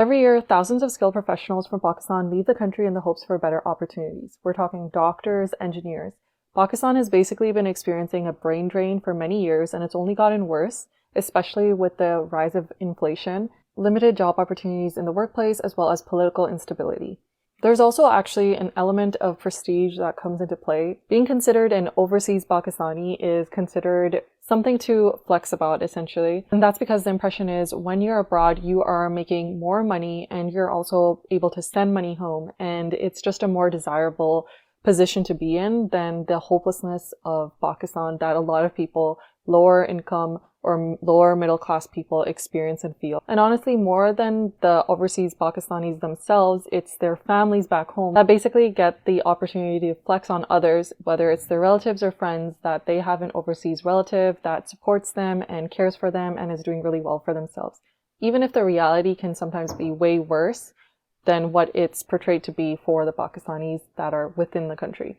Every year, thousands of skilled professionals from Pakistan leave the country in the hopes for better opportunities. We're talking doctors, engineers. Pakistan has basically been experiencing a brain drain for many years, and it's only gotten worse, especially with the rise of inflation, limited job opportunities in the workplace, as well as political instability. There's also actually an element of prestige that comes into play. Being considered an overseas Pakistani is considered something to flex about, essentially. And that's because the impression is when you're abroad, you are making more money and you're also able to send money home. And it's just a more desirable position to be in than the hopelessness of Pakistan that a lot of people, lower income or lower middle class people, experience and feel. And honestly, more than the overseas Pakistanis themselves, it's their families back home that basically get the opportunity to flex on others, whether it's their relatives or friends, that they have an overseas relative that supports them and cares for them and is doing really well for themselves. Even if the reality can sometimes be way worse than what it's portrayed to be for the Pakistanis that are within the country.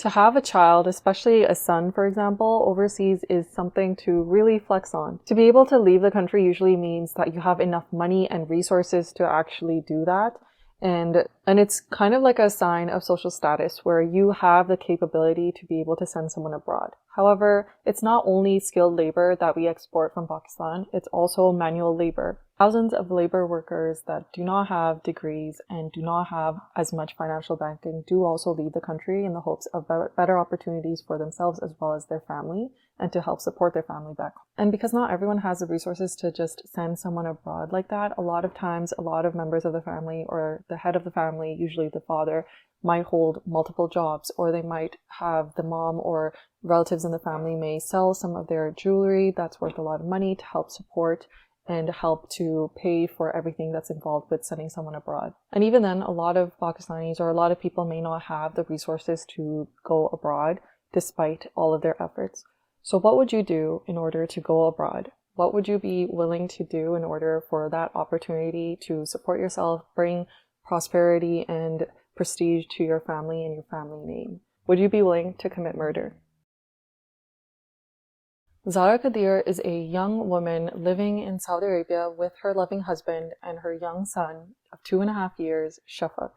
To have a child, especially a son, for example, overseas is something to really flex on. To be able to leave the country usually means that you have enough money and resources to actually do that. And it's kind of like a sign of social status where you have the capability to be able to send someone abroad. However, it's not only skilled labor that we export from Pakistan, it's also manual labor. Thousands of labor workers that do not have degrees and do not have as much financial backing do also leave the country in the hopes of better opportunities for themselves as well as their family and to help support their family back home. And because not everyone has the resources to just send someone abroad like that, a lot of times a lot of members of the family or the head of the family, usually the father, might hold multiple jobs, or they might have the mom or relatives in the family may sell some of their jewelry that's worth a lot of money to help support and help to pay for everything that's involved with sending someone abroad. And even then, a lot of Pakistanis or a lot of people may not have the resources to go abroad despite all of their efforts. So what would you do in order to go abroad? What would you be willing to do in order for that opportunity to support yourself, bring prosperity and prestige to your family and your family name? Would you be willing to commit murder? Zara Qadeer is a young woman living in Saudi Arabia with her loving husband and her young son of 2.5 years, Shafak.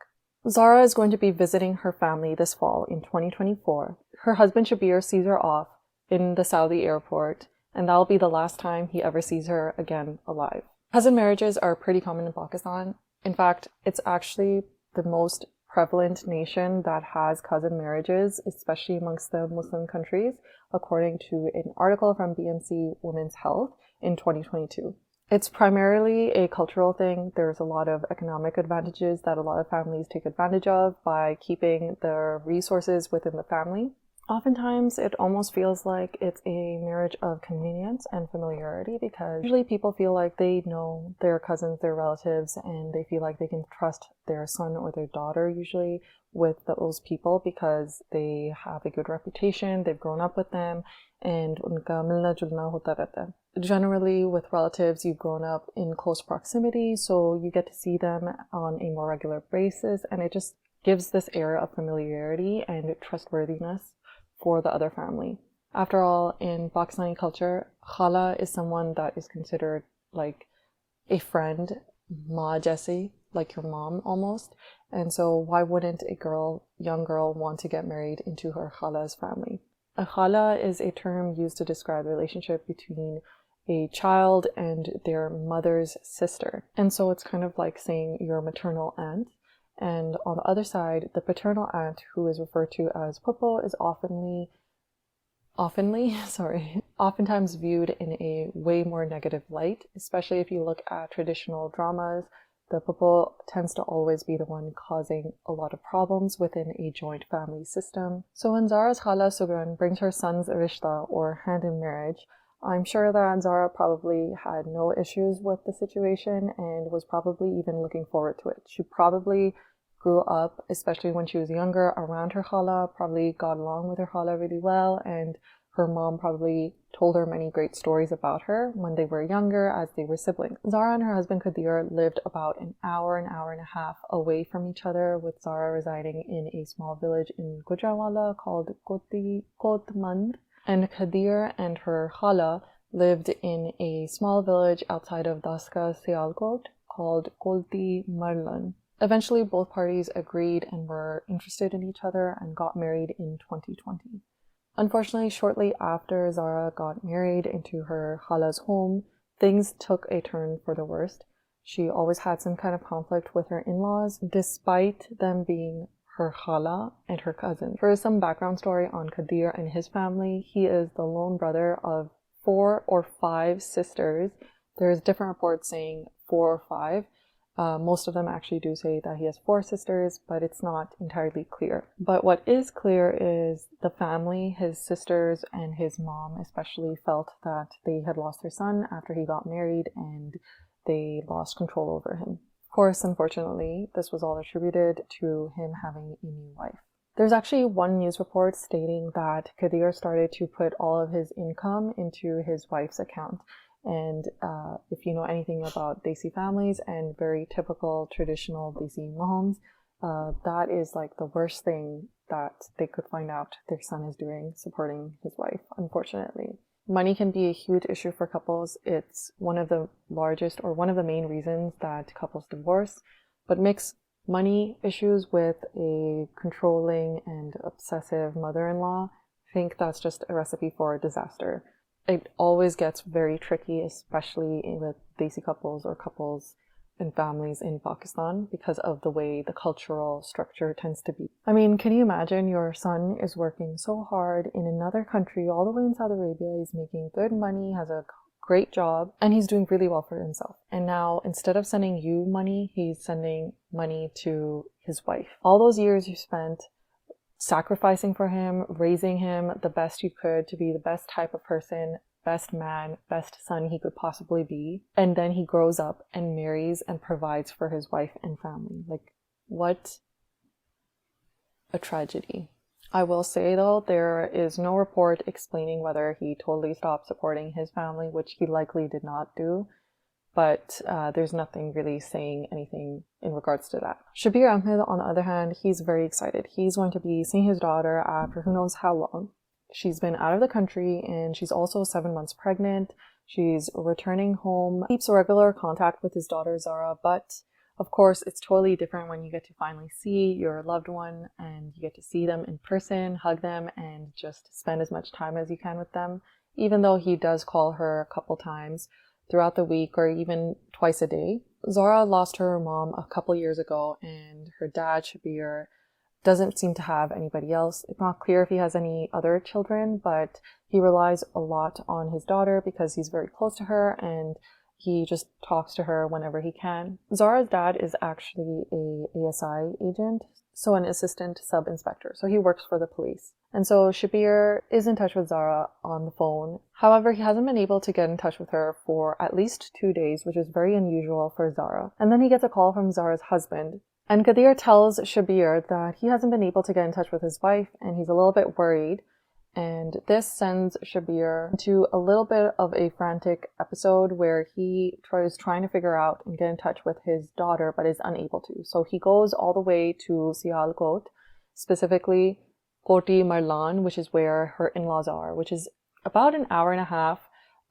Zara is going to be visiting her family this fall in 2024. Her husband Shabir sees her off in the Saudi airport, and that'll be the last time he ever sees her again alive. Cousin marriages are pretty common in Pakistan. In fact, it's actually the most prevalent nation that has cousin marriages, especially amongst the Muslim countries, according to an article from BMC Women's Health in 2022. It's primarily a cultural thing. There's a lot of economic advantages that a lot of families take advantage of by keeping their resources within the family. Oftentimes, it almost feels like it's a marriage of convenience and familiarity because usually people feel like they know their cousins, their relatives, and they feel like they can trust their son or their daughter usually with those people because they have a good reputation, they've grown up with them, and unka milna julna hota rehta hai. Generally, with relatives, you've grown up in close proximity, so you get to see them on a more regular basis, and it just gives this air of familiarity and trustworthiness for the other family. After all, in Pakistani culture, khala is someone that is considered like a friend, ma jaisi, like your mom almost. And so why wouldn't a young girl want to get married into her khala's family? A khala is a term used to describe the relationship between a child and their mother's sister. And so it's kind of like saying your maternal aunt. And on the other side, the paternal aunt, who is referred to as Popo, is oftentimes viewed in a way more negative light, especially if you look at traditional dramas. The Popo tends to always be the one causing a lot of problems within a joint family system. So when Zara's Khala Sugran brings her son's rishta, or hand in marriage, I'm sure that Zara probably had no issues with the situation and was probably even looking forward to it. She probably grew up, especially when she was younger, around her khala, probably got along with her khala really well, and her mom probably told her many great stories about her when they were younger as they were siblings. Zara and her husband Qadeer lived about an hour and a half away from each other, with Zara residing in a small village in Gujranwala called Kotmand, and Qadeer and her khala lived in a small village outside of Daska, Sialkot, called Qatal Murder. Eventually, both parties agreed and were interested in each other and got married in 2020. Unfortunately, shortly after Zara got married into her khala's home, things took a turn for the worst. She always had some kind of conflict with her in-laws, despite them being her khala and her cousin. For some background story on Qadeer and his family, he is the lone brother of 4 or 5 sisters. There's different reports saying 4 or 5. Most of them actually do say that he has 4 sisters, but it's not entirely clear. But what is clear is the family, his sisters and his mom especially, felt that they had lost their son after he got married and they lost control over him. Of course, unfortunately, this was all attributed to him having a new wife. There's actually one news report stating that Qadeer started to put all of his income into his wife's account. And if you know anything about Desi families and very typical traditional Desi moms, that is like the worst thing that they could find out their son is doing, supporting his wife, unfortunately. Money can be a huge issue for couples. It's one of the largest or one of the main reasons that couples divorce, but mix money issues with a controlling and obsessive mother-in-law, I think that's just a recipe for a disaster. It always gets very tricky, especially with Desi couples or couples and families in Pakistan, because of the way the cultural structure tends to be. I mean, can you imagine your son is working so hard in another country, all the way in Saudi Arabia, he's making good money, has a great job, and he's doing really well for himself. And now, instead of sending you money, he's sending money to his wife. All those years you spent sacrificing for him, raising him the best you could to be the best type of person, best man, best son he could possibly be. And then he grows up and marries and provides for his wife and family. Like, what a tragedy. I will say though, there is no report explaining whether he totally stopped supporting his family, which he likely did not do. But there's nothing really saying anything in regards to that. Shabir Ahmed, on the other hand, he's very excited. He's going to be seeing his daughter after who knows how long. She's been out of the country and she's also 7 months pregnant. She's returning home, keeps regular contact with his daughter Zara, but of course it's totally different when you get to finally see your loved one and you get to see them in person, hug them, and just spend as much time as you can with them, even though he does call her a couple times throughout the week or even twice a day. Zara lost her mom a couple years ago and her dad, Shabir, doesn't seem to have anybody else. It's not clear if he has any other children, but he relies a lot on his daughter because he's very close to her and he just talks to her whenever he can. Zara's dad is actually a ASI agent, so an assistant sub-inspector. So he works for the police. And so Shabir is in touch with Zara on the phone. However, he hasn't been able to get in touch with her for at least 2 days, which is very unusual for Zara. And then he gets a call from Zara's husband. And Qadeer tells Shabir that he hasn't been able to get in touch with his wife and he's a little bit worried. And this sends Shabir into a little bit of a frantic episode where he is trying to figure out and get in touch with his daughter, but is unable to. So he goes all the way to Sialkot, specifically Qatal Murder, which is where her in-laws are, which is about an hour and a half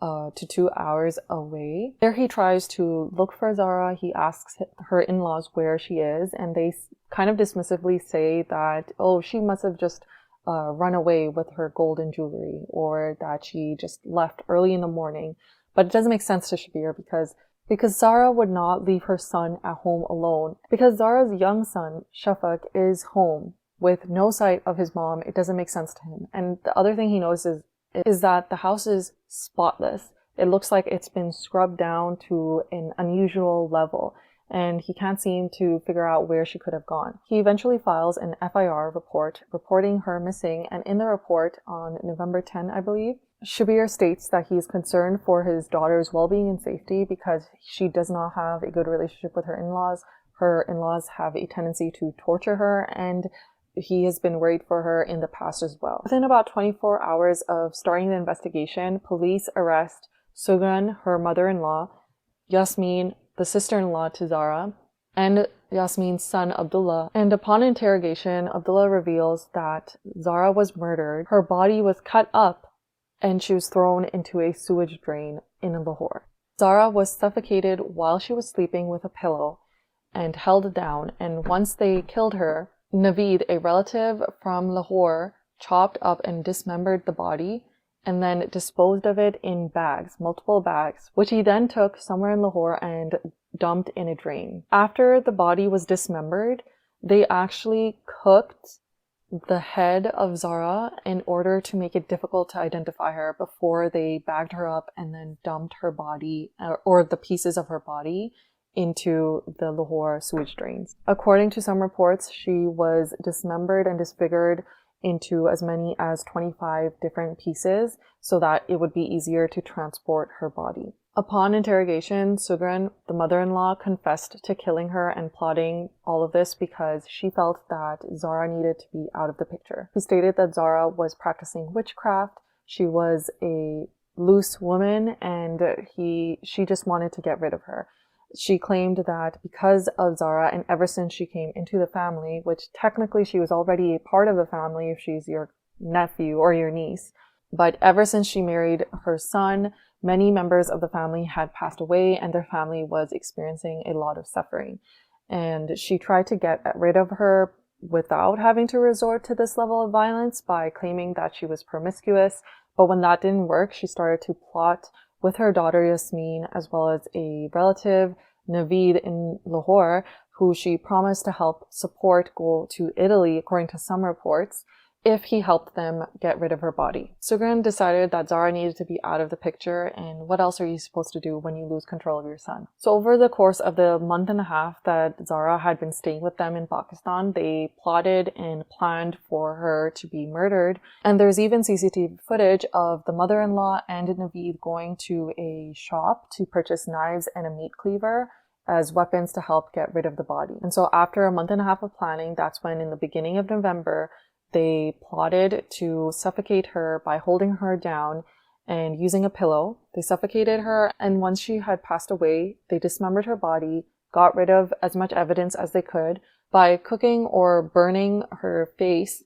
to 2 hours away. There he tries to look for Zara. He asks her in-laws where she is, and they kind of dismissively say that, oh, she must have just run away with her gold and jewelry, or that she just left early in the morning. But it doesn't make sense to Shabir because Zara would not leave her son at home alone. Because Zara's young son, Shafak, is home with no sight of his mom. It doesn't make sense to him. And the other thing he notices is that the house is spotless. It looks like it's been scrubbed down to an unusual level, and he can't seem to figure out where she could have gone. He eventually files an FIR report reporting her missing, and in the report on November 10, I believe, Shabir states that he is concerned for his daughter's well-being and safety because she does not have a good relationship with her in-laws. Her in-laws have a tendency to torture her, and he has been worried for her in the past as well. Within about 24 hours of starting the investigation, police arrest Sugran, her mother-in-law, Yasmin, the sister-in-law to Zara, and Yasmin's son Abdullah. And upon interrogation, Abdullah reveals that Zara was murdered, her body was cut up, and she was thrown into a sewage drain in Lahore. Zara was suffocated while she was sleeping with a pillow and held down, and once they killed her, Naveed, a relative from Lahore, chopped up and dismembered the body and then disposed of it in bags, multiple bags, which he then took somewhere in Lahore and dumped in a drain. After the body was dismembered, they actually cooked the head of Zara in order to make it difficult to identify her before they bagged her up and then dumped her body or the pieces of her body into the Lahore sewage drains. According to some reports, she was dismembered and disfigured into as many as 25 different pieces so that it would be easier to transport her body. Upon interrogation, Sugran, the mother-in-law, confessed to killing her and plotting all of this because she felt that Zara needed to be out of the picture. He stated that Zara was practicing witchcraft, she was a loose woman, and she just wanted to get rid of her. She claimed that because of Zara, and ever since she came into the family, which technically she was already a part of the family if she's your nephew or your niece, but ever since she married her son, many members of the family had passed away and their family was experiencing a lot of suffering. And she tried to get rid of her without having to resort to this level of violence by claiming that she was promiscuous. But when that didn't work, she started to plot with her daughter Yasmin, as well as a relative, Naveed, in Lahore, who she promised to help support go to Italy, according to some reports, if he helped them get rid of her body. Sugran decided that Zara needed to be out of the picture, and what else are you supposed to do when you lose control of your son? So over the course of the month and a half that Zara had been staying with them in Pakistan, they plotted and planned for her to be murdered. And there's even CCTV footage of the mother-in-law and Naveed going to a shop to purchase knives and a meat cleaver as weapons to help get rid of the body. And so after a month and a half of planning, that's when in the beginning of November, they plotted to suffocate her by holding her down and using a pillow. They suffocated her, and once she had passed away, they dismembered her body, got rid of as much evidence as they could by cooking or burning her face,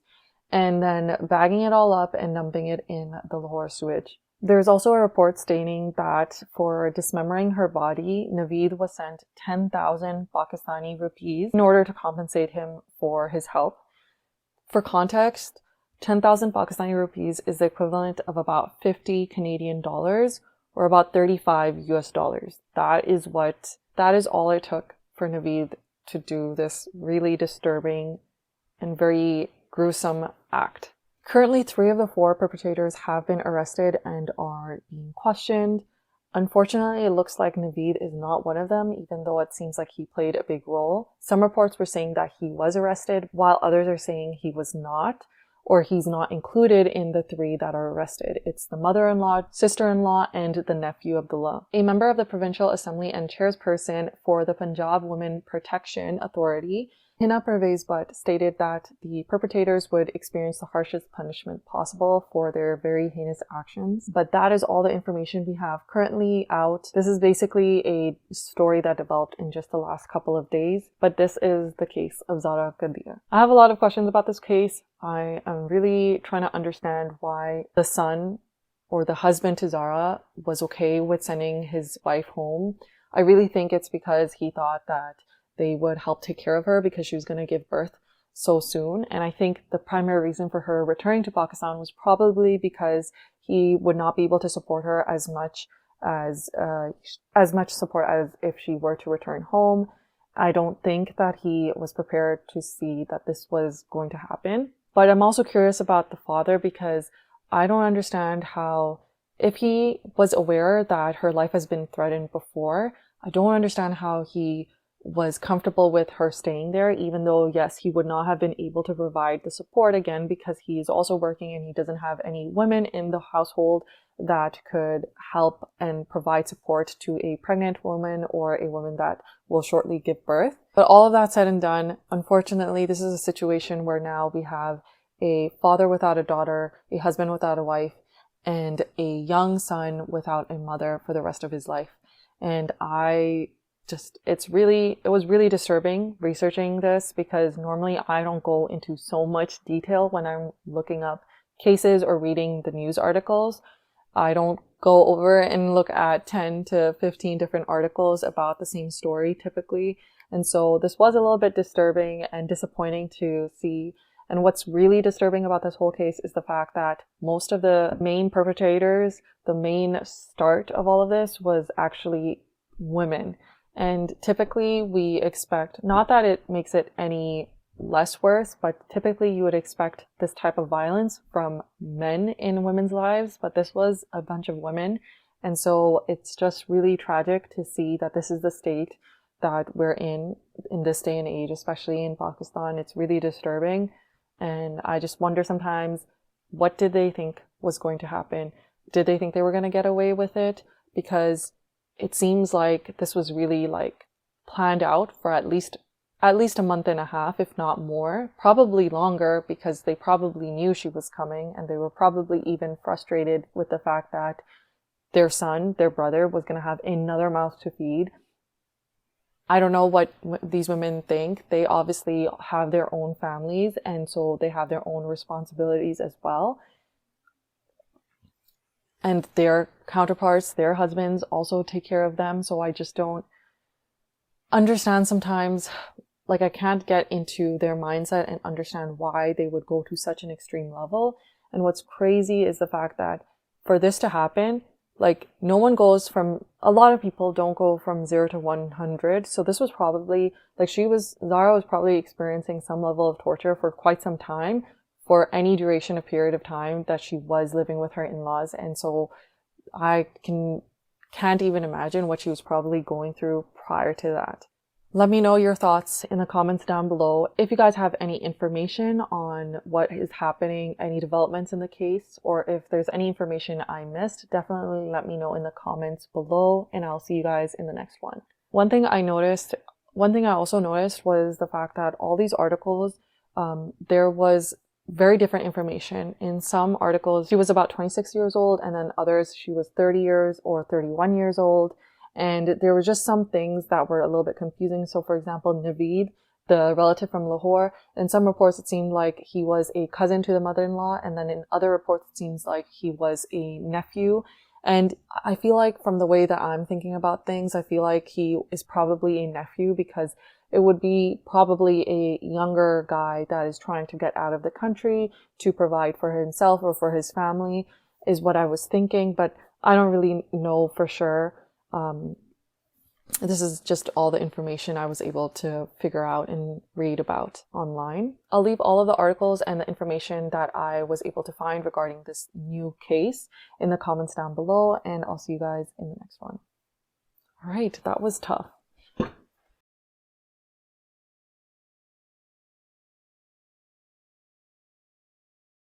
and then bagging it all up and dumping it in the Lahore sewage. There's also a report stating that for dismembering her body, Naveed was sent 10,000 Pakistani rupees in order to compensate him for his help. For context, 10,000 Pakistani rupees is the equivalent of about 50 Canadian dollars or about 35 US dollars. That is all it took for Naveed to do this really disturbing and very gruesome act. Currently, 3 of the 4 perpetrators have been arrested and are being questioned. Unfortunately, it looks like Naveed is not one of them, even though it seems like he played a big role. Some reports were saying that he was arrested, while others are saying he was not, or he's not included in the 3 that are arrested. It's the mother-in-law, sister-in-law, and the nephew Abdullah. A member of the Provincial Assembly and chairperson for the Punjab Women Protection Authority, Hina Pervaz stated that the perpetrators would experience the harshest punishment possible for their very heinous actions. But that is all the information we have currently out. This is basically a story that developed in just the last couple of days, but this is the case of Zara Qadeer. I have a lot of questions about this case. I am really trying to understand why the son or the husband to Zara was okay with sending his wife home. I really think it's because he thought that they would help take care of her because she was going to give birth so soon. And I think the primary reason for her returning to Pakistan was probably because he would not be able to support her as much support as if she were to return home. I don't think that he was prepared to see that this was going to happen. But I'm also curious about the father because I don't understand how, if he was aware that her life has been threatened before, I don't understand how he was comfortable with her staying there, even though, yes, he would not have been able to provide the support again because he is also working and he doesn't have any women in the household that could help and provide support to a pregnant woman or a woman that will shortly give birth. But all of that said and done, unfortunately, this is a situation where now we have a father without a daughter, a husband without a wife, and a young son without a mother for the rest of his life. And it was really disturbing researching this because normally I don't go into so much detail when I'm looking up cases or reading the news articles. I don't go over and look at 10 to 15 different articles about the same story typically. And so this was a little bit disturbing and disappointing to see. And what's really disturbing about this whole case is the fact that most of the main perpetrators, the main start of all of this was actually women. And typically we expect, not that it makes it any less worse, but typically you would expect this type of violence from men in women's lives, but this was a bunch of women. And so it's just really tragic to see that this is the state that we're in this day and age, especially in Pakistan. It's really disturbing. And I just wonder sometimes, what did they think was going to happen? Did they think they were going to get away with it? Because it seems like this was really like planned out for at least a month and a half, if not more, probably longer, because they probably knew she was coming, and they were probably even frustrated with the fact that their son, their brother, was going to have another mouth to feed. I don't know what these women think. They obviously have their own families, and so they have their own responsibilities as well. And their counterparts, their husbands, also take care of them. So I just don't understand sometimes. Like, I can't get into their mindset and understand why they would go to such an extreme level. And what's crazy is the fact that for this to happen, like, no one goes from, a lot of people don't go from 0 to 100. So this was probably, like, Zara was probably experiencing some level of torture for quite some time, for any duration of period of time that she was living with her in-laws. And so I can't even imagine what she was probably going through prior to that. Let me know your thoughts in the comments down below. If you guys have any information on what is happening, any developments in the case, or if there's any information I missed, definitely let me know in the comments below, and I'll see you guys in the next one. One thing I also noticed was the fact that all these articles, there was very different information. In some articles, she was about 26 years old, and then others, she was 30 years or 31 years old. And there were just some things that were a little bit confusing. So for example, Naveed, the relative from Lahore, in some reports it seemed like he was a cousin to the mother-in-law, and then in other reports it seems like he was a nephew. And I feel like, from the way that I'm thinking about things, I feel like he is probably a nephew, because it would be probably a younger guy that is trying to get out of the country to provide for himself or for his family, is what I was thinking, but I don't really know for sure. This is just all the information I was able to figure out and read about online. I'll leave all of the articles and the information that I was able to find regarding this new case in the comments down below, and I'll see you guys in the next one. All right, that was tough.